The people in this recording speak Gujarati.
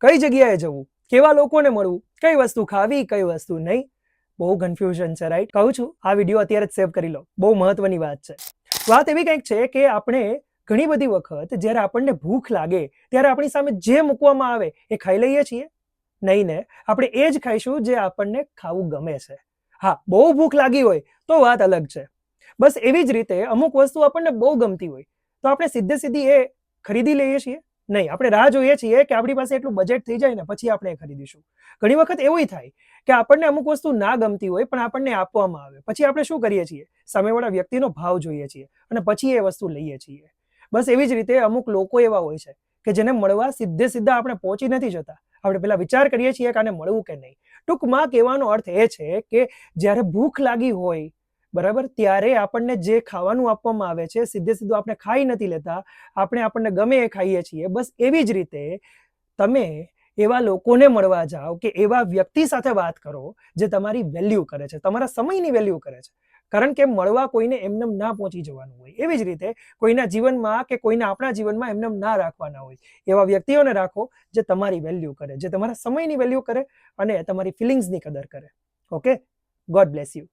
કઈ જગ્યાએ જવું, કેવા લોકોને મળવું, કઈ વસ્તુ ખાવી, કઈ વસ્તુ નહીં. બહુ કન્ફ્યુઝન છે, રાઈટ? કહું છું આ વિડીયો અત્યારે જ સેવ કરી લો, બહુ મહત્વની વાત છે. વાત એવી કંઈક છે કે આપણે ઘણી બધી વખત જ્યારે આપણને ભૂખ લાગે ત્યારે આપણી સામે જે મૂકવામાં આવે એ ખાઈ લઈએ છીએ. નહીં ને, આપણે એ જ ખાઈશું જે આપણને ખાવું ગમે છે. હા, બહુ ભૂખ લાગી હોય તો વાત અલગ છે. બસ એવી જ રીતે અમુક વસ્તુ આપણને બહુ ગમતી હોય તો આપણે સીધે સીધી એ ખરીદી લઈએ છીએ. નહીં, આપણે રાહ જોઈએ છીએ કે આપણી પાસે એટલું બજેટ થઈ જાય ને પછી આપણે એ ખરીદીશું. ઘણી વખત એવું થાય કે આપણને અમુક વસ્તુ ના ગમતી હોય પણ આપણને આપવામાં આવે, પછી આપણે શું કરીએ છીએ? સામેવાળા વ્યક્તિનો ભાવ જોઈએ છીએ અને પછી એ વસ્તુ લઈએ છીએ. બસ એવી જ રીતે અમુક લોકો એવા હોય છે કે જેને મળવા સીધે સીધા આપણે પહોંચી નથી જતા. આપણે પેલા વિચાર કરીએ છીએ કે આને મળવું કે નહીં. ટૂંકમાં કહેવાનો અર્થ એ છે કે જ્યારે ભૂખ લાગી હોય, બરાબર, ત્યારે આપણને જે ખાવાનું આપવામાં આવે છે સીધે સીધું આપણે ખાઈ નથી લેતા, આપણને ગમે એ ખાઈએ છીએ. બસ એવી જ રીતે તમે એવા લોકોને મળવા જાઓ કે એવા વ્યક્તિ સાથે વાત કરો જે તમારી વેલ્યુ કરે છે, તમારા સમયની વેલ્યુ કરે છે. કારણ કે મળવા કોઈને એમને ના પહોંચી જવાનું હોય. એવી જ રીતે કોઈના જીવનમાં કે કોઈને આપણા જીવનમાં એમને ના રાખવાના હોય. એવા વ્યક્તિઓને રાખો જે તમારી વેલ્યુ કરે, જે તમારા સમયની વેલ્યુ કરે અને તમારી ફિલિંગ્સની કદર કરે. Okay, God bless you.